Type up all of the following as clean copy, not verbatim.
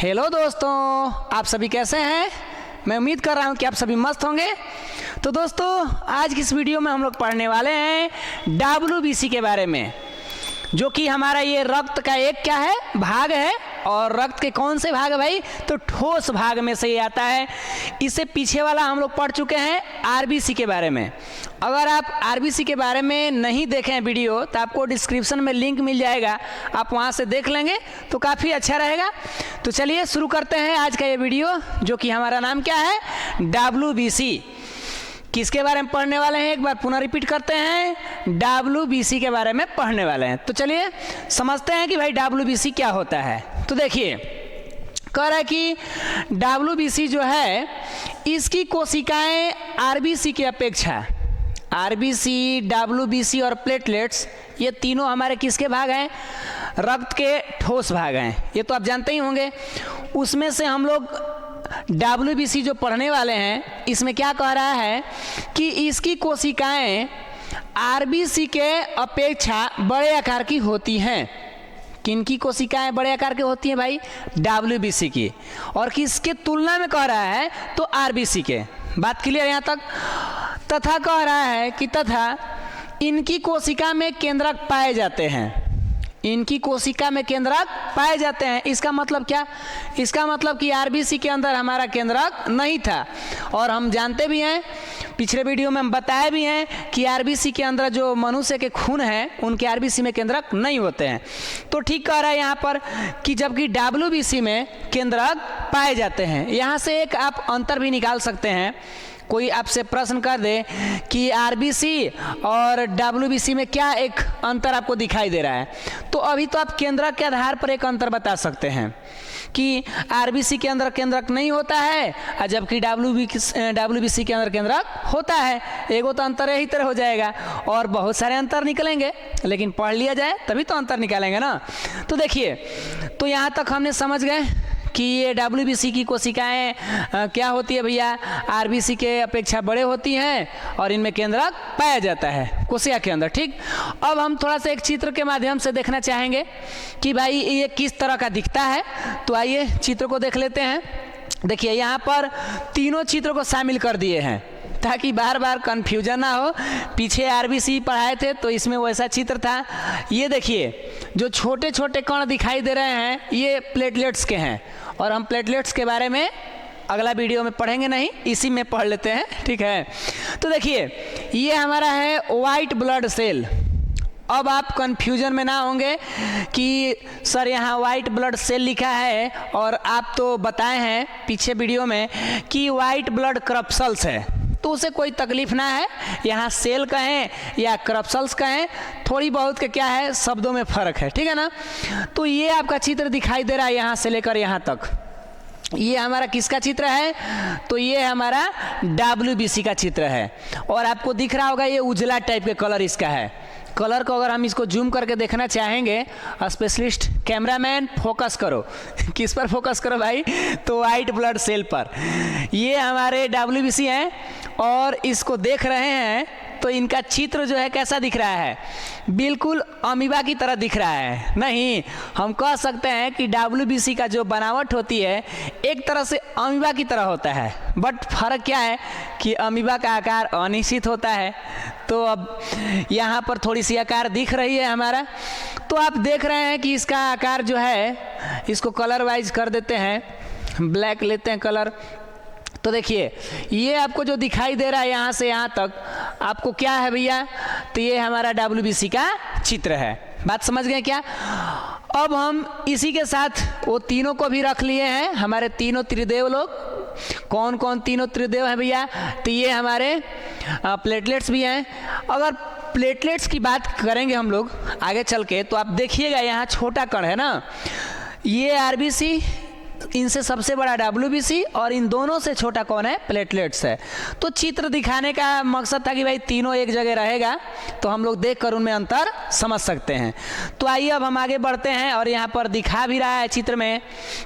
Hello दोस्तों, आप सभी कैसे हैं। मैं उम्मीद कर रहा हूं कि आप सभी मस्त होंगे। तो दोस्तों, आज की इस वीडियो में हम लोग पढ़ने वाले हैं WBC के बारे में, जो कि हमारा ये रक्त का एक क्या है भाग है। और रक्त के कौन से भाग है भाई, तो ठोस भाग में से ये आता है। इससे पीछे वाला हम लोग पढ़ चुके हैं RBC के बारे में। अगर आप RBC के बारे में नहीं देखें वीडियो तो आपको डिस्क्रिप्शन में लिंक मिल जाएगा, आप वहां से देख लेंगे तो काफ़ी अच्छा रहेगा। तो चलिए शुरू करते हैं आज का ये वीडियो, जो कि हमारा नाम क्या है, WBC। किसके बारे में पढ़ने वाले हैं, एक बार पुनः रिपीट करते हैं, WBC के बारे में पढ़ने वाले हैं। तो चलिए समझते हैं कि भाई WBC क्या होता है। तो देखिए, कह रहा है कि WBC जो है, इसकी कोशिकाएं RBC की अपेक्षा, RBC, WBC और प्लेटलेट्स, ये तीनों हमारे किसके भाग हैं, रक्त के ठोस भाग हैं। ये तो आप जानते ही होंगे। उसमें से हम लोग WBC जो पढ़ने वाले हैं, इसमें क्या कह रहा है कि इसकी कोशिकाएं RBC के अपेक्षा बड़े आकार की होती हैं। किनकी कोशिकाएं बड़े आकार की होती हैं भाई, WBC की। और किसके तुलना में कह रहा है, तो RBC के। बात क्लियर यहाँ तक। तथा कह रहा है कि तथा इनकी कोशिका में केंद्रक पाए जाते हैं। इनकी कोशिका में केंद्रक पाए जाते हैं। इसका मतलब क्या, इसका मतलब कि RBC के अंदर हमारा केंद्रक नहीं था। और हम जानते भी हैं, पिछले वीडियो में हम बताए भी हैं कि RBC के अंदर जो मनुष्य के खून है, उनके RBC में केंद्रक नहीं होते हैं। तो ठीक कह रहा है यहाँ पर कि जबकि WBC में केंद्रक पाए जाते हैं। यहाँ से एक आप अंतर भी निकाल सकते हैं। कोई आपसे प्रश्न कर दे कि RBC और WBC में क्या एक अंतर आपको दिखाई दे रहा है, तो अभी तो आप केंद्रक के आधार पर एक अंतर बता सकते हैं कि RBC के अंदर केंद्रक नहीं होता है, और जबकि WBC के अंदर केंद्रक होता है। एगो तो अंतर यही तरह हो जाएगा, और बहुत सारे अंतर निकलेंगे, लेकिन पढ़ लिया जाए तभी तो अंतर निकालेंगे ना। तो देखिए, तो यहाँ तक हमने समझ गए कि ये WBC की कोशिकाएं क्या होती है भैया, RBC के अपेक्षा बड़े होती हैं और इनमें केंद्रक पाया जाता है कोशिका के अंदर। ठीक, अब हम थोड़ा सा एक चित्र के माध्यम से देखना चाहेंगे कि भाई ये किस तरह का दिखता है। तो आइए चित्र को देख लेते हैं। देखिए, यहाँ पर तीनों चित्रों को शामिल कर दिए हैं ताकि बार बार कन्फ्यूजन ना हो। पीछे RBC पढ़ाए थे तो इसमें वैसा चित्र था। ये देखिए, जो छोटे छोटे कण दिखाई दे रहे हैं, ये प्लेटलेट्स के हैं। और हम प्लेटलेट्स के बारे में अगला वीडियो में पढ़ेंगे नहीं, इसी में पढ़ लेते हैं, ठीक है। तो देखिए, ये हमारा है वाइट ब्लड सेल। अब आप कंफ्यूजन में ना होंगे कि सर यहाँ वाइट ब्लड सेल लिखा है, और आप तो बताए हैं पीछे वीडियो में कि वाइट ब्लड क्रप्सल्स है। तो उसे कोई तकलीफ ना है, यहाँ सेल कहें या क्रप्सल्स कहें, थोड़ी बहुत के क्या है, शब्दों में फ़र्क है, ठीक है ना। तो ये आपका चित्र दिखाई दे रहा है यहाँ से लेकर यहाँ तक। ये हमारा किसका चित्र है, तो ये हमारा WBC का चित्र है। और आपको दिख रहा होगा ये उजला टाइप के कलर इसका है। कलर को अगर हम इसको जूम करके देखना चाहेंगे, स्पेशलिस्ट कैमरामैन फोकस करो, किस पर फोकस करो भाई, तो वाइट ब्लड सेल पर। ये हमारे WBC हैं और इसको देख रहे हैं तो इनका चित्र जो है कैसा दिख रहा है, बिल्कुल अमीबा की तरह दिख रहा है। नहीं, हम कह सकते हैं कि WBC का जो बनावट होती है एक तरह से अमीबा की तरह होता है। बट फर्क क्या है कि अमीबा का आकार अनिश्चित होता है। तो अब यहाँ पर थोड़ी सी आकार दिख रही है हमारा। तो आप देख रहे हैं कि इसका आकार जो है, इसको कलर वाइज कर देते हैं, ब्लैक लेते हैं कलर। तो देखिए, ये आपको जो दिखाई दे रहा है यहाँ से यहाँ तक, आपको क्या है भैया, तो ये हमारा WBC का चित्र है। बात समझ गए क्या। अब हम इसी के साथ वो तीनों को भी रख लिए हैं, हमारे तीनों त्रिदेव लोग। कौन कौन तीनों त्रिदेव हैं भैया, तो ये हमारे प्लेटलेट्स भी हैं। अगर प्लेटलेट्स की बात करेंगे हम लोग आगे चल के, तो आप देखिएगा यहाँ छोटा कण है ना, ये RBC, इनसे सबसे बड़ा WBC, और इन दोनों से छोटा कौन है, प्लेटलेट्स है। तो चित्र दिखाने का मकसद था कि भाई तीनों एक जगह रहेगा तो हम लोग देखकर उनमें अंतर समझ सकते हैं। तो आइए अब हम आगे बढ़ते हैं, और यहाँ पर दिखा भी रहा है चित्र में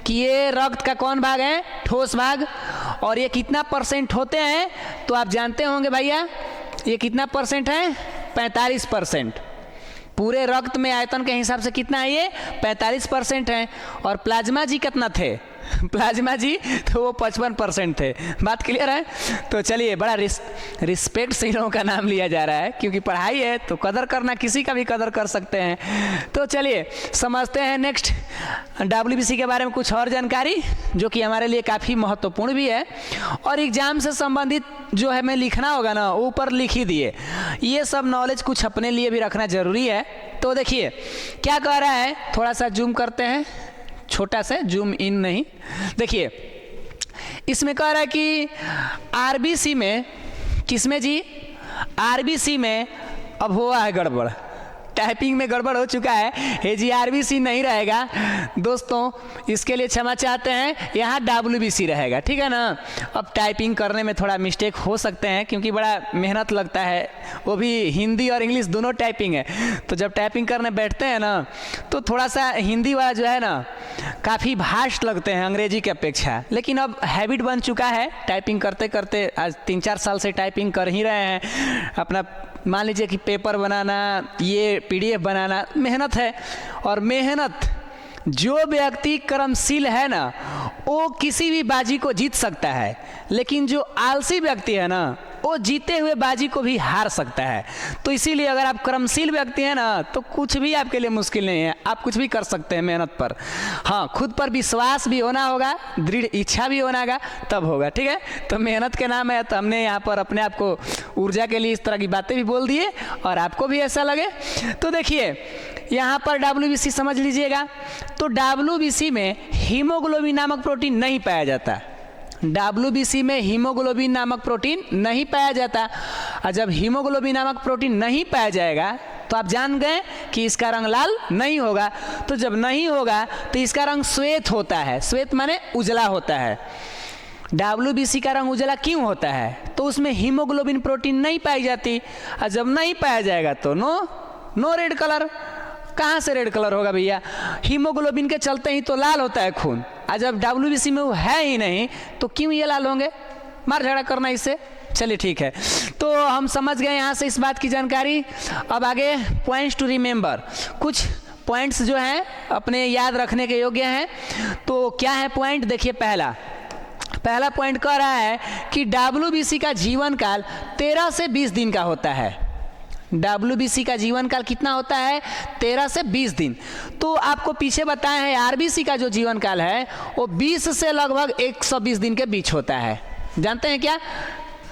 कि ये रक्त का कौन भाग है, ठोस भाग। और ये कितना % होते हैं, तो आप जानते होंगे भैया, ये कितना % है, 45%। पूरे रक्त में आयतन के हिसाब से कितना है ये 45% है। और प्लाज्मा जी कितना थे प्लाज्मा जी तो वो 55% थे। बात क्लियर है? तो चलिए, बड़ा रिस्पेक्ट से इन लोगों का नाम लिया जा रहा है, क्योंकि पढ़ाई है तो कदर करना, किसी का भी कदर कर सकते हैं। तो चलिए समझते हैं नेक्स्ट WBC के बारे में कुछ और जानकारी, जो कि हमारे लिए काफ़ी महत्वपूर्ण भी है और एग्जाम से संबंधित जो है मैं लिखना होगा ना, ऊपर लिख ही दिए। ये सब नॉलेज कुछ अपने लिए भी रखना ज़रूरी है। तो देखिए क्या कह रहा है, थोड़ा सा जूम करते हैं, छोटा सा जूम इन नहीं। देखिए इसमें कह रहा है कि RBC में, किसमें जी? RBC में अब हुआ है गड़बड़, टाइपिंग में गड़बड़ हो चुका है। जी RBC नहीं रहेगा दोस्तों, इसके लिए क्षमा चाहते हैं, यहाँ WBC रहेगा, ठीक है ना। अब टाइपिंग करने में थोड़ा मिस्टेक हो सकते हैं, क्योंकि बड़ा मेहनत लगता है, वो भी हिंदी और इंग्लिश दोनों टाइपिंग है। तो जब टाइपिंग करने बैठते हैं ना, तो थोड़ा सा हिंदी वाला जो है ना काफ़ी भास्ट लगते हैं अंग्रेजी की अपेक्षा। लेकिन अब हैबिट बन चुका है, टाइपिंग करते करते आज 3-4 साल से टाइपिंग कर ही रहे हैं। अपना मान लीजिए कि पेपर बनाना, ये PDF बनाना मेहनत है, और मेहनत जो व्यक्ति कर्मशील है ना, वो किसी भी बाजी को जीत सकता है। लेकिन जो आलसी व्यक्ति है ना, वो जीते हुए बाजी को भी हार सकता है। तो इसीलिए अगर आप कर्मशील व्यक्ति हैं ना, तो कुछ भी आपके लिए मुश्किल नहीं है, आप कुछ भी कर सकते हैं मेहनत पर। हाँ, खुद पर विश्वास भी होना होगा, दृढ़ इच्छा भी होना होगा, तब होगा, ठीक है। तो मेहनत के नाम है, तो हमने यहाँ पर अपने आप को ऊर्जा के लिए इस तरह की बातें भी बोल दिए, और आपको भी ऐसा लगे। तो देखिए यहाँ पर WBC समझ लीजिएगा। तो WBC में हीमोग्लोबिन नामक प्रोटीन नहीं पाया जाता। WBC में हीमोग्लोबिन नामक प्रोटीन नहीं पाया जाता। और जब हीमोग्लोबिन नामक प्रोटीन नहीं पाया जाएगा, तो आप जान गए कि इसका रंग लाल नहीं होगा। तो जब नहीं होगा तो इसका रंग श्वेत होता है। श्वेत माने उजला होता है। WBC का रंग उजला क्यों होता है? तो उसमें हीमोग्लोबिन प्रोटीन नहीं पाई जाती, और जब नहीं पाया जाएगा तो नो रेड कलर। कहाँ से रेड कलर होगा भैया? हीमोग्लोबिन के चलते ही तो लाल होता है खून, और जब WBC में वो है ही नहीं, तो क्यों ये लाल होंगे? मार झगड़ा करना इससे। चलिए ठीक है, तो हम समझ गए यहाँ से इस बात की जानकारी। अब आगे पॉइंट्स टू रिमेंबर, कुछ पॉइंट्स जो हैं अपने याद रखने के योग्य हैं। तो क्या है पॉइंट? देखिए पहला पॉइंट कह रहा है कि WBC का जीवन काल 13 से 20 दिन का होता है। WBC का जीवन काल कितना होता है? 13 से 20 दिन। तो आपको पीछे बताया है RBC का जो जीवन काल है वो 20 से लगभग 120 दिन के बीच होता है। जानते हैं क्या?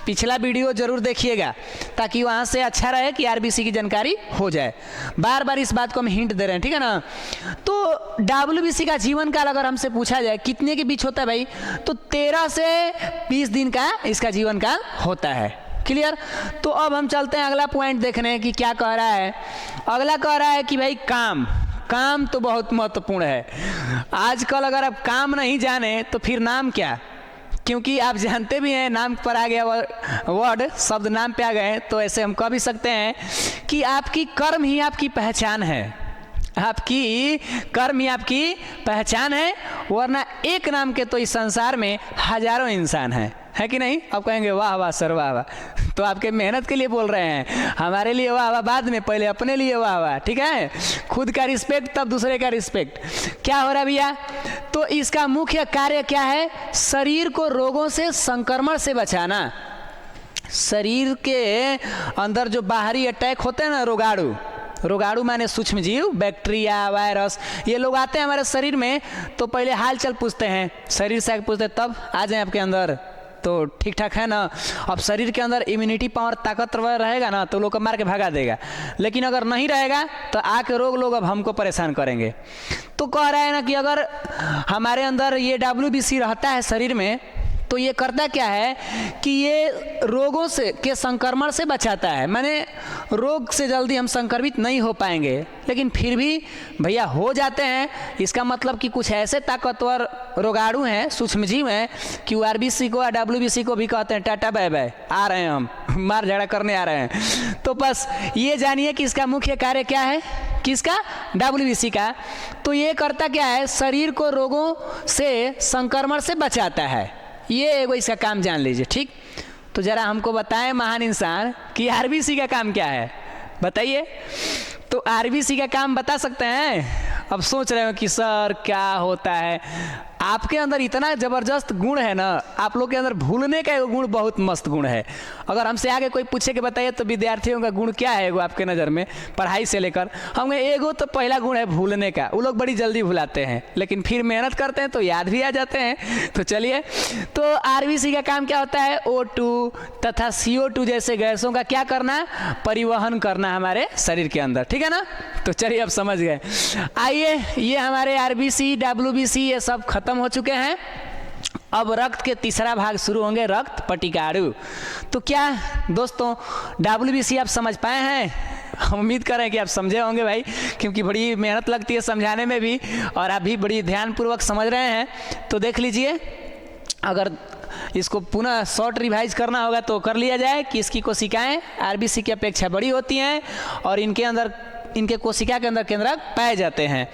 पिछला वीडियो जरूर देखिएगा, ताकि वहाँ से अच्छा रहे कि RBC की जानकारी हो जाए। बार बार इस बात को हम हिंट दे रहे हैं, ठीक है ना। तो WBC का जीवन काल अगर हमसे पूछा जाए कितने के बीच होता है भाई, तो 13 से 20 दिन का इसका जीवन काल होता है। क्लियर? तो अब हम चलते हैं अगला पॉइंट देखने कि क्या कह रहा है। अगला कह रहा है कि भाई काम तो बहुत महत्वपूर्ण है। आजकल अगर आप काम नहीं जाने तो फिर नाम क्या? क्योंकि आप जानते भी हैं, नाम पर आ गया वर्ड, शब्द नाम पे आ गए, तो ऐसे हम कह भी सकते हैं कि आपकी कर्म ही आपकी पहचान है। आपकी कर्म ही आपकी पहचान है, वरना एक नाम के तो इस संसार में हजारों इंसान हैं, है कि नहीं? आप कहेंगे वाह वाह सर वाह वाह, तो आपके मेहनत के लिए बोल रहे हैं। हमारे लिए वाह वाह बाद में, पहले अपने लिए वाह वाह, ठीक है। खुद का रिस्पेक्ट तब दूसरे का रिस्पेक्ट। क्या हो रहा है भैया? तो इसका मुख्य कार्य क्या है? शरीर को रोगों से, संक्रमण से बचाना। शरीर के अंदर जो बाहरी अटैक होते हैं ना, रोगाणु माने सूक्ष्म जीव, बैक्टीरिया, वायरस, ये लोग आते हैं हमारे शरीर में, तो पहले हाल चाल पूछते हैं, शरीर से पूछते हैं, तब आ जाए आपके अंदर, तो ठीक ठाक है ना। अब शरीर के अंदर इम्यूनिटी पावर ताकतवर रहेगा ना, तो लोग को मार के भगा देगा। लेकिन अगर नहीं रहेगा तो आके लोग अब हमको परेशान करेंगे। तो कह रहा है ना कि अगर हमारे अंदर ये WBC रहता है शरीर में, तो ये करता क्या है कि ये रोगों से के संक्रमण से बचाता है। माने रोग से जल्दी हम संक्रमित नहीं हो पाएंगे, लेकिन फिर भी भैया हो जाते हैं। इसका मतलब कि कुछ ऐसे ताकतवर रोगाणु हैं, सूक्ष्मजीव हैं, कि RBC को, WBC को भी कहते हैं टाटा बाय बाय, आ रहे हैं हम, मार झगड़ा करने आ रहे हैं। तो बस ये जानिए कि इसका मुख्य कार्य क्या है, किसका? WBC का। तो ये करता क्या है? शरीर को रोगों से, संक्रमण से बचाता है। ये एगो इसका काम जान लीजिए, ठीक। तो जरा हमको बताएं महान इंसान कि RBC का काम क्या है, बताइए। तो RBC का काम बता सकते हैं? अब सोच रहे हो कि सर क्या होता है। आपके अंदर इतना ज़बरदस्त गुण है ना, आप लोग के अंदर भूलने का एक गुण बहुत मस्त गुण है। अगर हमसे आगे कोई पूछे कि बताइए तो विद्यार्थियों का गुण क्या है एगो आपके नज़र में पढ़ाई से लेकर, हम एगो तो पहला गुण है भूलने का। वो लोग बड़ी जल्दी भुलाते हैं, लेकिन फिर मेहनत करते हैं तो याद भी आ जाते हैं। तो चलिए, तो आरबीसी का काम क्या होता है? O2 तथा CO2 जैसे गैसों का क्या करना? परिवहन करना हमारे शरीर के अंदर, ठीक है ना। तो चलिए अब समझ गए। आइए, ये हमारे आरबीसी WBC ये सब खत्म हो चुके हैं। अब रक्त के तीसरा भाग शुरू होंगे, रक्त पटिकाणु। तो क्या दोस्तों WBC आप समझ पाए हैं? हम उम्मीद कर रहे हैं कि आप समझे होंगे भाई, क्योंकि बड़ी मेहनत लगती है समझाने में भी, और आप भी बड़ी ध्यानपूर्वक समझ रहे हैं। तो देख लीजिए, अगर इसको पुनः शॉर्ट रिवाइज करना होगा तो कर लिया जाए कि इसकी कोशिकाएं आरबीसी की अपेक्षा बड़ी होती हैं और इनके कोशिका के अंदर केंद्रक पाए जाते हैं।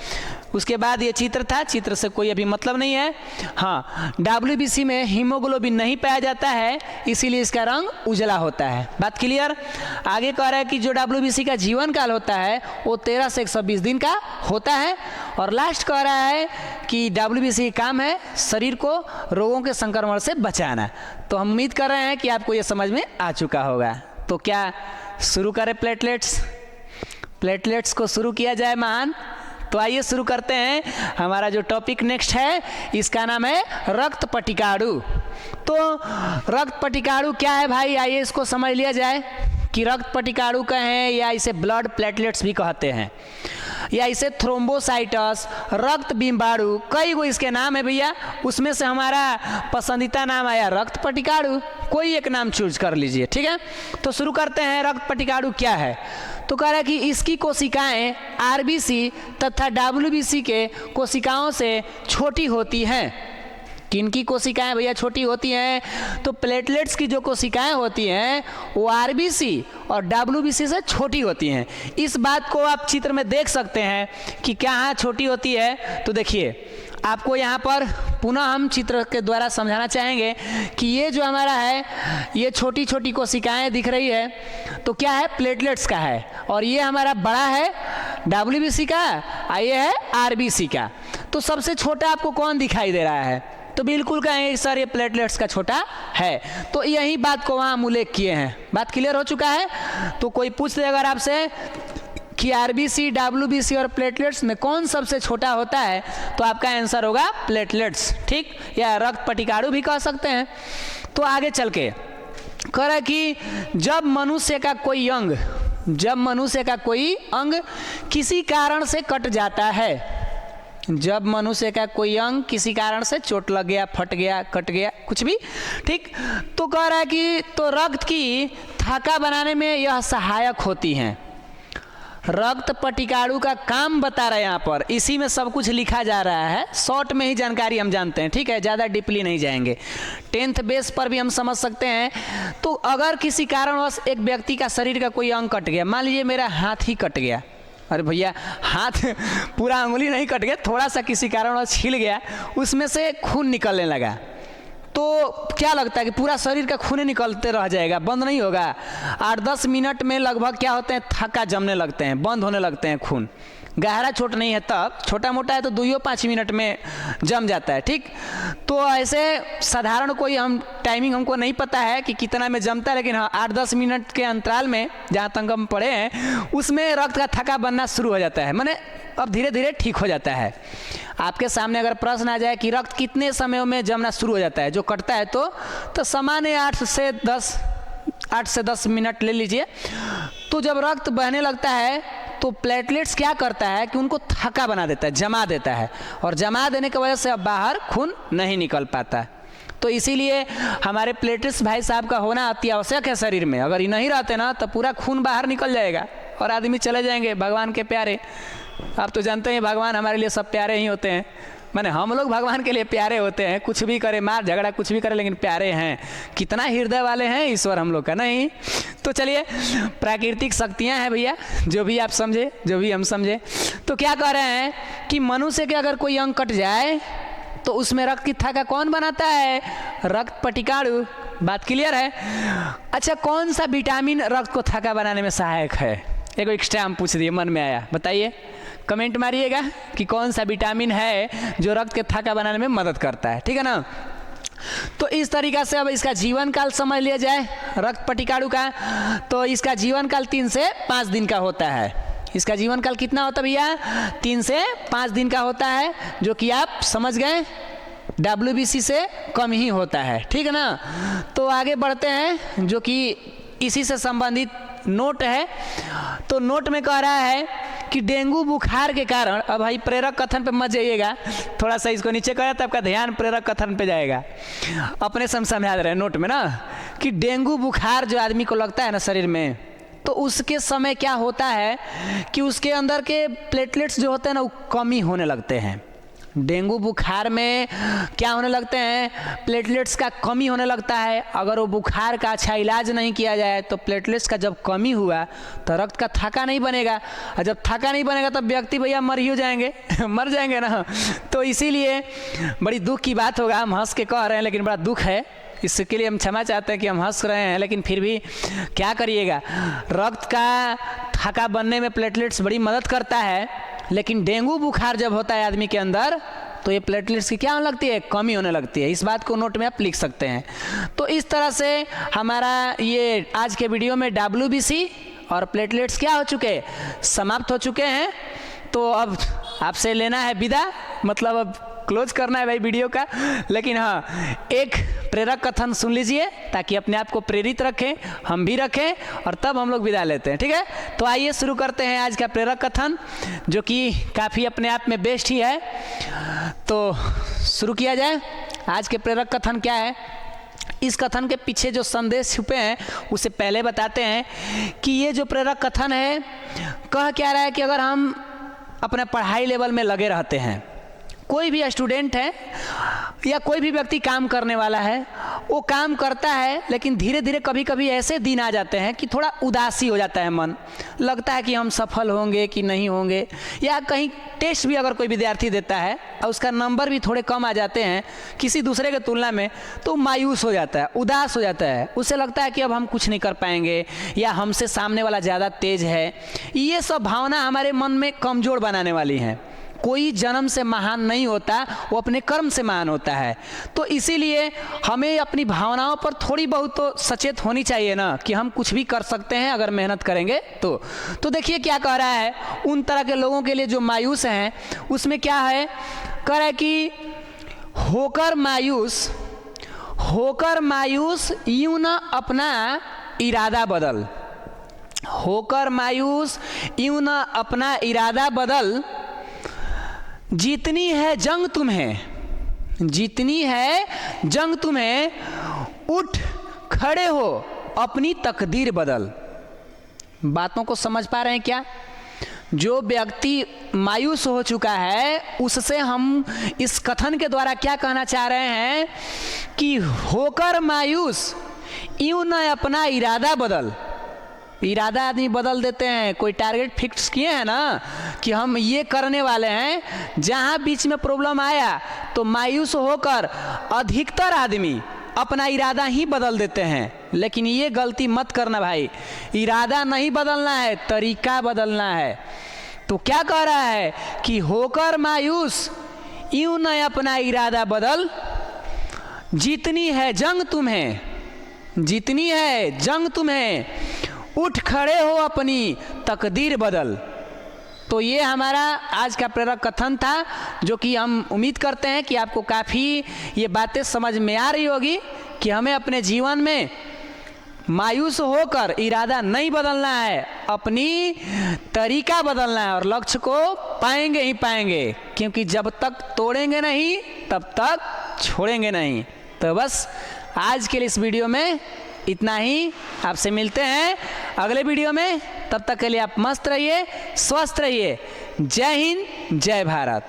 उसके बाद ये चित्र था, चित्र से कोई अभी मतलब नहीं है। हाँ, WBC में हीमोग्लोबिन नहीं पाया जाता है, इसीलिए इसका रंग उजला होता है। बात क्लियर? आगे कह रहा है कि जो WBC का जीवन काल होता है वो 13 से 120 दिन का होता है। और लास्ट कह रहा है कि WBC का काम है शरीर को रोगों के संक्रमण से बचाना। तो हम उम्मीद कर रहे हैं कि आपको ये समझ में आ चुका होगा। तो क्या शुरू करें प्लेटलेट्स को शुरू किया जाए महान? तो आइए शुरू करते हैं। हमारा जो टॉपिक नेक्स्ट है इसका नाम है रक्त पटिकाणु। तो रक्त पटिकाणु क्या है भाई? आइए इसको समझ लिया जाए कि रक्त पटिकाणु कहें या इसे ब्लड प्लेटलेट्स भी कहते हैं, या इसे थ्रोम्बोसाइटस, रक्त बिम्बाणु, कई गो इसके नाम है भैया। उसमें से हमारा पसंदीदा नाम आया रक्त पटिकाणु। कोई एक नाम चूज कर लीजिए, ठीक है। तो शुरू करते हैं, रक्त पटिकाणु क्या है? तो कह रहा है कि इसकी कोशिकाएं आरबीसी तथा WBC के कोशिकाओं से छोटी होती हैं। किनकी कोशिकाएं भैया छोटी होती हैं? तो प्लेटलेट्स की जो कोशिकाएं होती हैं वो आरबीसी और WBC से छोटी होती हैं। इस बात को आप चित्र में देख सकते हैं कि क्या छोटी होती है। तो देखिए, आपको यहाँ पर पुनः हम चित्र के द्वारा समझाना चाहेंगे कि ये जो हमारा है ये छोटी छोटी कोशिकाएं दिख रही है, तो क्या है? प्लेटलेट्स का है। और ये हमारा बड़ा है WBC का, और ये है आरबीसी का। तो सबसे छोटा आपको कौन दिखाई दे रहा है? तो बिल्कुल कहेंगे सर ये प्लेटलेट्स का छोटा है। तो यही बात को वहाँ हम उल्लेख किए हैं। बात क्लियर हो चुका है? तो कोई पूछ दे अगर आपसे कि आरबीसी, WBC और प्लेटलेट्स में कौन सबसे छोटा होता है, तो आपका आंसर होगा प्लेटलेट्स, ठीक, या रक्त पटिकाणु भी कह सकते हैं। तो आगे चल के कह रहा है कि जब मनुष्य का कोई अंग किसी कारण से कट जाता है, जब मनुष्य का कोई अंग किसी कारण से चोट लग गया, फट गया, कट गया, कुछ भी, ठीक, तो कह रहा है कि तो रक्त की थाका बनाने में यह सहायक होती हैं। रक्त पटिकाणु का काम बता रहे हैं यहाँ पर, इसी में सब कुछ लिखा जा रहा है। शॉर्ट में ही जानकारी हम जानते हैं, ठीक है, ज़्यादा डीपली नहीं जाएंगे। 10th बेस पर भी हम समझ सकते हैं। तो अगर किसी कारणवश एक व्यक्ति का शरीर का कोई अंग कट गया, मान लीजिए मेरा हाथ ही कट गया, अरे भैया हाथ पूरा उंगली नहीं कट गया, थोड़ा सा किसी कारणवश छिल गया, उसमें से खून निकलने लगा, तो क्या लगता है कि पूरा शरीर का खून निकलते रह जाएगा, बंद नहीं होगा? 8-10 मिनट में लगभग क्या होते हैं, थक्का जमने लगते हैं, बंद होने लगते हैं खून। गहरा चोट नहीं है तब, छोटा मोटा है तो 2-5 मिनट में जम जाता है, ठीक। तो ऐसे साधारण कोई टाइमिंग हमको नहीं पता है कि कितना में जमता है, लेकिन हाँ 8-10 मिनट के अंतराल में जहाँ तक हम पढ़े हैं उसमें रक्त का थक्का बनना शुरू हो जाता है, माने अब धीरे धीरे ठीक हो जाता है। आपके सामने अगर प्रश्न आ जाए कि रक्त कितने समय में जमना शुरू हो जाता है जो कटता है, तो सामान्य 8 से 10 मिनट ले लीजिए। तो जब रक्त बहने लगता है तो प्लेटलेट्स क्या करता है कि उनको थक्का बना देता है, जमा देता है, और जमा देने की वजह से अब बाहर खून नहीं निकल पाता। तो इसीलिए हमारे प्लेटलेट्स भाई साहब का होना अति आवश्यक है शरीर में। अगर ये नहीं रहते ना तो पूरा खून बाहर निकल जाएगा और आदमी चले जाएंगे भगवान के प्यारे। आप तो जानते हैं भगवान हमारे लिए सब प्यारे ही होते हैं, माने हम लोग भगवान के लिए प्यारे होते हैं, कुछ भी करे, मार झगड़ा कुछ भी करे, लेकिन प्यारे हैं। कितना हृदय वाले हैं ईश्वर हम लोग का, नहीं? तो चलिए, प्राकृतिक शक्तियां हैं भैया, जो भी आप समझे, जो भी हम समझे। तो क्या कह रहे हैं कि मनुष्य के अगर कोई अंग कट जाए तो उसमें रक्त की थाका कौन बनाता है? रक्त पटिकाणु। बात क्लियर है? अच्छा, कौन सा विटामिन रक्त को थाका बनाने में सहायक है? एक एक्स्ट्रा हम पूछ दिए, मन में आया, बताइए कमेंट मारिएगा कि कौन सा विटामिन है जो रक्त के थक्का बनाने में मदद करता है, ठीक है ना। तो इस तरीक़ा से अब इसका जीवन काल समझ लिया जाए रक्त पटिकाणु का। तो इसका जीवन काल 3 से 5 दिन का होता है। इसका जीवन काल कितना होता है भैया? 3 से 5 दिन का होता है, जो कि आप समझ गए WBC से कम ही होता है, ठीक है ना। तो आगे बढ़ते हैं, जो कि इसी से संबंधित नोट है। तो नोट में कह रहा है कि डेंगू बुखार के कारण, अब भाई प्रेरक कथन पे मत जाइएगा, थोड़ा सा इसको नीचे करें तो आपका ध्यान प्रेरक कथन पे जाएगा। अपने समझा रहे हैं नोट में ना कि डेंगू बुखार जो आदमी को लगता है ना शरीर में, तो उसके समय क्या होता है कि उसके अंदर के प्लेटलेट्स जो होते हैं ना वो कमी होने लगते हैं। डेंगू बुखार में क्या होने लगते हैं? प्लेटलेट्स का कमी होने लगता है। अगर वो बुखार का अच्छा इलाज नहीं किया जाए तो प्लेटलेट्स का जब कमी हुआ तो रक्त का थक्का नहीं बनेगा, और जब थक्का नहीं बनेगा तब व्यक्ति भैया मर ही जाएंगे मर जाएंगे ना। तो इसीलिए बड़ी दुख की बात होगा, हम हंस के कह रहे हैं लेकिन बड़ा दुख है, इसके लिए हम क्षमा चाहते हैं कि हम हंस रहे हैं, लेकिन फिर भी क्या करिएगा, रक्त का थक्का बनने में प्लेटलेट्स बड़ी मदद करता है। लेकिन डेंगू बुखार जब होता है आदमी के अंदर तो ये प्लेटलेट्स की क्या होने लगती है? कमी होने लगती है। इस बात को नोट में आप लिख सकते हैं। तो इस तरह से हमारा ये आज के वीडियो में WBC और प्लेटलेट्स क्या हो चुके? समाप्त हो चुके हैं। तो अब आपसे लेना है विदा, मतलब अब क्लोज करना है भाई वीडियो का। लेकिन हाँ, एक प्रेरक कथन सुन लीजिए ताकि अपने आप को प्रेरित रखें, हम भी रखें, और तब हम लोग विदा लेते हैं, ठीक है। तो आइए शुरू करते हैं आज का प्रेरक कथन, जो कि काफ़ी अपने आप में बेस्ट ही है। तो शुरू किया जाए। आज के प्रेरक कथन क्या है? इस कथन के पीछे जो संदेश छुपे हैं उसे पहले बताते हैं कि ये जो प्रेरक कथन है कह क्या रहा है कि अगर हम अपने पढ़ाई लेवल में लगे रहते हैं, कोई भी स्टूडेंट है या कोई भी व्यक्ति काम करने वाला है, वो काम करता है लेकिन धीरे धीरे कभी कभी ऐसे दिन आ जाते हैं कि थोड़ा उदासी हो जाता है मन, लगता है कि हम सफल होंगे कि नहीं होंगे, या कहीं टेस्ट भी अगर कोई विद्यार्थी देता है और उसका नंबर भी थोड़े कम आ जाते हैं किसी दूसरे के तुलना में, तो मायूस हो जाता है, उदास हो जाता है, उसे लगता है कि अब हम कुछ नहीं कर पाएंगे या हमसे सामने वाला ज़्यादा तेज है। ये सब भावना हमारे मन में कमज़ोर बनाने वाली हैं। कोई जन्म से महान नहीं होता, वो अपने कर्म से महान होता है। तो इसीलिए हमें अपनी भावनाओं पर थोड़ी बहुत तो सचेत होनी चाहिए ना, कि हम कुछ भी कर सकते हैं अगर मेहनत करेंगे तो देखिए क्या कह रहा है उन तरह के लोगों के लिए जो मायूस हैं। उसमें क्या है, कह रहा है कि होकर मायूस यूं न अपना इरादा बदल, होकर मायूस यूं न अपना इरादा बदल, जितनी है जंग तुम्हें, उठ खड़े हो अपनी तकदीर बदल। बातों को समझ पा रहे हैं क्या? जो व्यक्ति मायूस हो चुका है उससे हम इस कथन के द्वारा क्या कहना चाह रहे हैं कि होकर मायूस यूं न अपना इरादा बदल। इरादा आदमी बदल देते हैं, कोई टारगेट फिक्स किए हैं ना कि हम ये करने वाले हैं, जहाँ बीच में प्रॉब्लम आया तो मायूस होकर अधिकतर आदमी अपना इरादा ही बदल देते हैं। लेकिन ये गलती मत करना भाई, इरादा नहीं बदलना है, तरीका बदलना है। तो क्या कह रहा है कि होकर मायूस यूं न अपना इरादा बदल, जितनी है जंग तुम्हें, उठ खड़े हो अपनी तकदीर बदल। तो ये हमारा आज का प्रेरक कथन था, जो कि हम उम्मीद करते हैं कि आपको काफ़ी ये बातें समझ में आ रही होगी कि हमें अपने जीवन में मायूस होकर इरादा नहीं बदलना है, अपनी तरीका बदलना है, और लक्ष्य को पाएंगे ही पाएंगे, क्योंकि जब तक तोड़ेंगे नहीं तब तक छोड़ेंगे नहीं। तो बस आज के लिए इस वीडियो में इतना ही। आपसे मिलते हैं अगले वीडियो में, तब तक के लिए आप मस्त रहिए, स्वस्थ रहिए। जय हिंद, जय भारत।